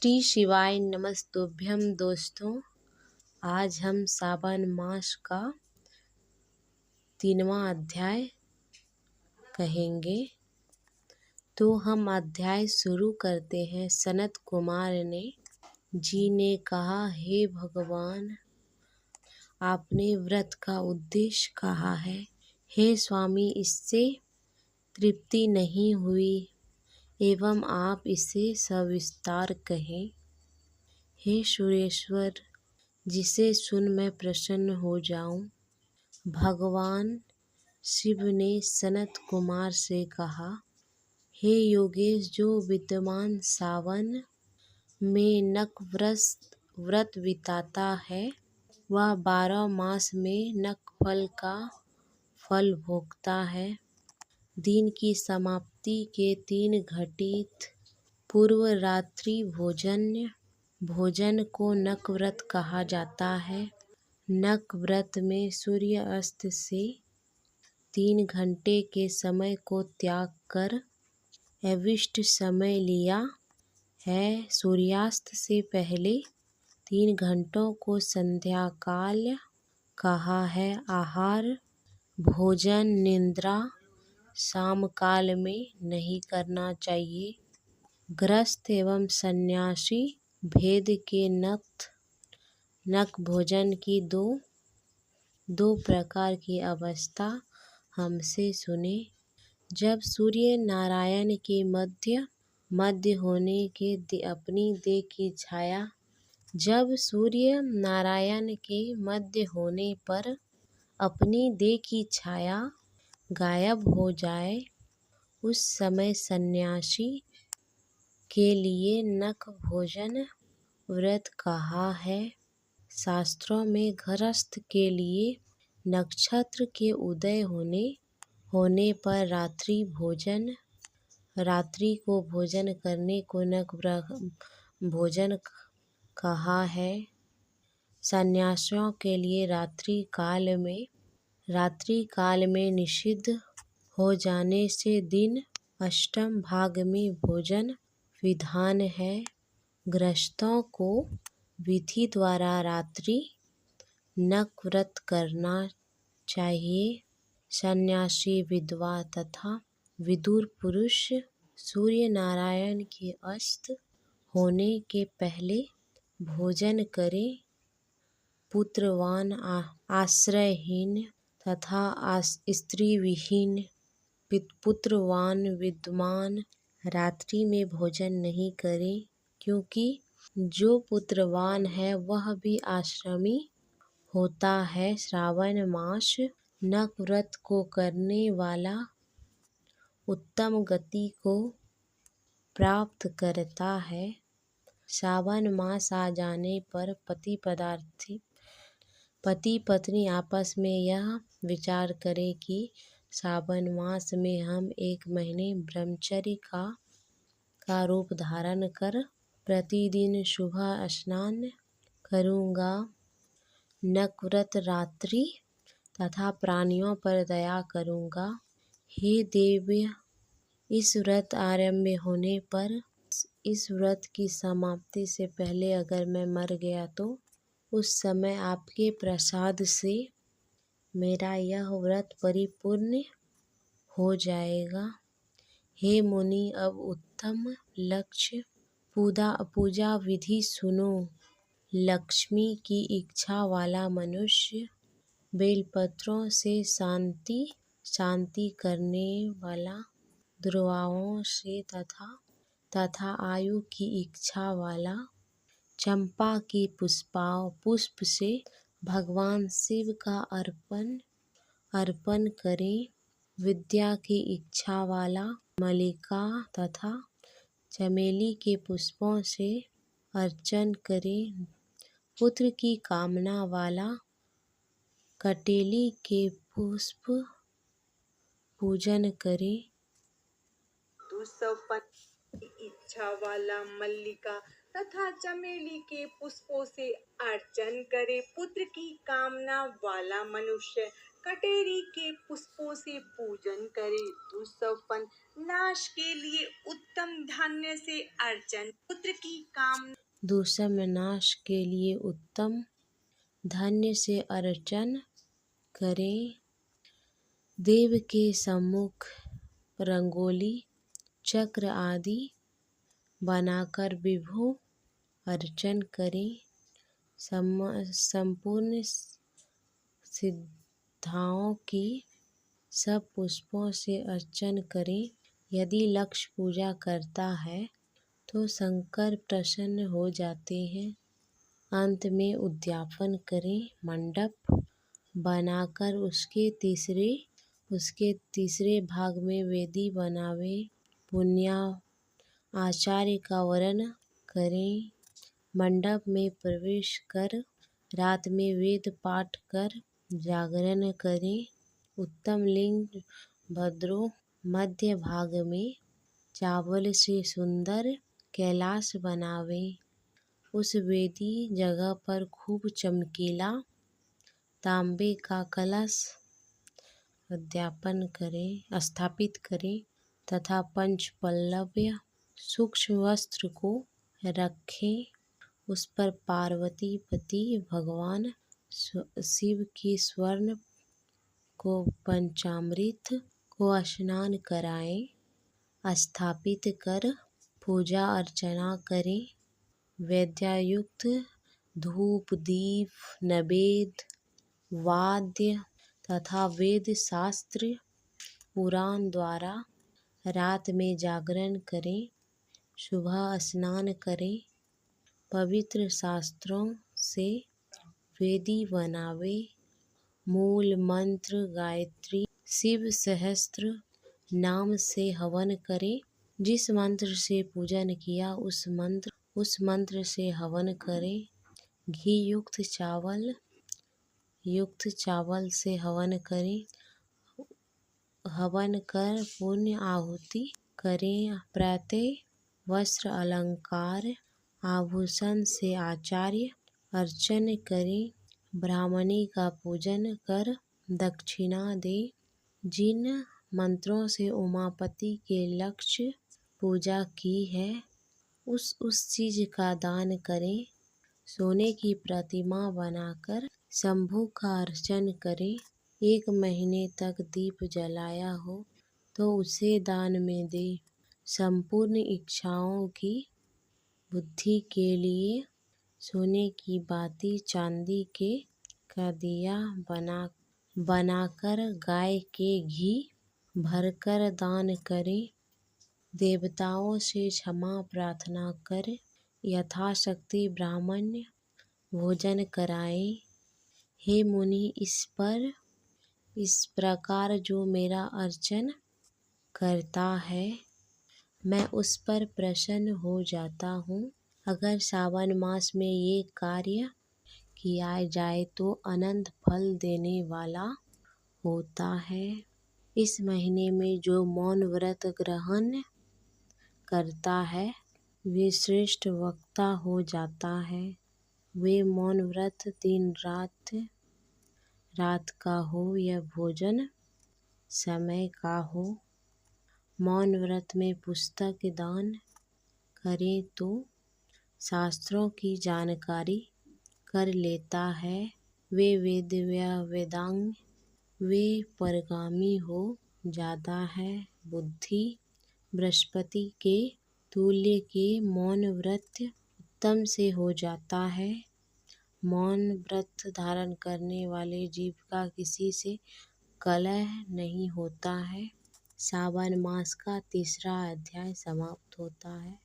श्री शिवाय नमस्तुभ्यं दोस्तों। आज हम सावन मास का 3वां अध्याय कहेंगे। तो हम अध्याय शुरू करते हैं। सनत कुमार जी ने कहा, हे भगवान, आपने व्रत का उद्देश्य कहा है। हे स्वामी, इससे तृप्ति नहीं हुई एवं आप इसे सविस्तार कहें। हे सुरेश्वर, जिसे सुन मैं प्रसन्न हो जाऊं। भगवान शिव ने सनत कुमार से कहा, हे योगेश, जो विद्वान सावन में नक व्रत बिताता है वह 12 मास में नक फल का फल भोगता है। दिन की समाप्ति के 3 घटित पूर्व रात्रि भोजन को नक व्रत कहा जाता है। नक व्रत में सूर्य अस्त से 3 घंटे के समय को त्याग कर अभिष्ट समय लिया है। सूर्यास्त से पहले 3 घंटों को संध्या काल कहा है। आहार, भोजन, निद्रा शाम काल में नहीं करना चाहिए। गृहस्थ एवं सन्यासी भेद के नक भोजन की दो प्रकार की अवस्था हमसे सुने। जब सूर्य नारायण के मध्य होने के अपनी देह की छाया जब सूर्य नारायण के मध्य होने पर अपनी देह की छाया गायब हो जाए, उस समय सन्यासी के लिए नक भोजन व्रत कहा है। शास्त्रों में गृहस्थ के लिए नक्षत्र के उदय होने पर रात्रि को भोजन करने को नक भोजन कहा है। सन्यासियों के लिए रात्रि काल में निषिद्ध हो जाने से दिन अष्टम भाग में भोजन विधान है। गृहस्थों को विधि द्वारा रात्रि नक व्रत करना चाहिए। सन्यासी, विधवा तथा विदुर पुरुष सूर्य नारायण के अस्त होने के पहले भोजन करें। पुत्रवान, आश्रयहीन तथा स्त्री विहीन पुत्रवान विद्वान रात्रि में भोजन नहीं करें, क्योंकि जो पुत्रवान है वह भी आश्रमी होता है। श्रावण मास नक व्रत को करने वाला उत्तम गति को प्राप्त करता है। सावन मास आ जाने पर पति पत्नी आपस में यह विचार करें कि सावन मास में हम 1 महीने ब्रह्मचर्य का रूप धारण कर प्रतिदिन सुबह स्नान करूँगा, नक व्रत रात्रि तथा प्राणियों पर दया करूँगा। हे देव्य, इस व्रत आरंभ होने पर इस व्रत की समाप्ति से पहले अगर मैं मर गया तो उस समय आपके प्रसाद से मेरा यह व्रत परिपूर्ण हो जाएगा। हे मुनि, अब उत्तम लक्ष्य पूजा विधि सुनो। लक्ष्मी की इच्छा वाला मनुष्य बेलपत्रों से शांति करने वाला, दुर्वाओं से तथा आयु की इच्छा वाला चंपा की पुष्प से भगवान शिव का अर्पण करें। विद्या की इच्छा वाला मल्लिका तथा चमेली के पुष्पों से अर्चन करें। पुत्र की कामना वाला कटेली के पुष्प पूजन करें। की इच्छा वाला मल्लिका तथा चमेली के पुष्पों से अर्चन करे। पुत्र की कामना वाला मनुष्य कटेरी के पुष्पों से पूजन करे। दूसरपन नाश के लिए उत्तम धान्य से अर्चन। पुत्र की कामना दूषण नाश के लिए उत्तम धान्य से अर्चन करें। देव के सम्मुख रंगोली चक्र आदि बनाकर विभु अर्चन करें। संपूर्ण सिद्धाओं की सब पुष्पों से अर्चन करें। यदि लक्ष्य पूजा करता है तो शंकर प्रसन्न हो जाते हैं। अंत में उद्यापन करें। मंडप बनाकर उसके तीसरे भाग में वेदी बनावे। पुण्या आचार्य का वर्ण करें। मंडप में प्रवेश कर रात में वेद पाठ कर जागरण करें। उत्तम लिंग भद्रो मध्य भाग में चावल से सुंदर कैलाश बनावे। उस वेदी जगह पर खूब चमकीला तांबे का कलश स्थापित करें तथा पंचपल्लव्य सूक्ष्म वस्त्र को रखें। उस पर पार्वती पति भगवान शिव की स्वर्ण को पंचामृत को स्नान कराएं। स्थापित कर पूजा अर्चना करें। वेद्यायुक्त धूप दीप नैवेद्य वाद्य तथा वेद शास्त्र पुराण द्वारा रात में जागरण करें। सुबह स्नान करें। पवित्र शास्त्रों से वेदी बनावे। मूल मंत्र गायत्री शिव सहस्त्र नाम से हवन करें। जिस मंत्र से पूजन किया उस मंत्र से हवन करें। घी युक्त चावल से हवन करें। हवन कर पुण्य आहुति करें। प्रातः वस्त्र अलंकार आभूषण से आचार्य अर्चन करें। ब्राह्मणी का पूजन कर दक्षिणा दे। जिन मंत्रों से उमापति के लक्ष्य पूजा की है उस चीज का दान करें। सोने की प्रतिमा बनाकर शंभु का अर्चन करें। 1 महीने तक दीप जलाया हो तो उसे दान में दे। संपूर्ण इच्छाओं की बुद्धि के लिए सोने की बाती चांदी का दिया बनाकर गाय के घी भरकर दान करें। देवताओं से क्षमा प्रार्थना कर यथाशक्ति ब्राह्मण भोजन कराएं। हे मुनि इस प्रकार जो मेरा अर्चन करता है मैं उस पर प्रसन्न हो जाता हूँ। अगर सावन मास में ये कार्य किया जाए तो अनंत फल देने वाला होता है। इस महीने में जो मौन व्रत ग्रहण करता है वे श्रेष्ठ वक्ता हो जाता है। वे मौन व्रत दिन रात का हो या भोजन समय का हो। मौन व्रत में पुस्तक दान करें तो शास्त्रों की जानकारी कर लेता है। वे वेदांग वे परगामी हो जाता है। बुद्धि बृहस्पति के तुल्य के मौन व्रत उत्तम से हो जाता है। मौन व्रत धारण करने वाले जीव का किसी से कलह नहीं होता है। सावन मास का 3रा अध्याय समाप्त होता है।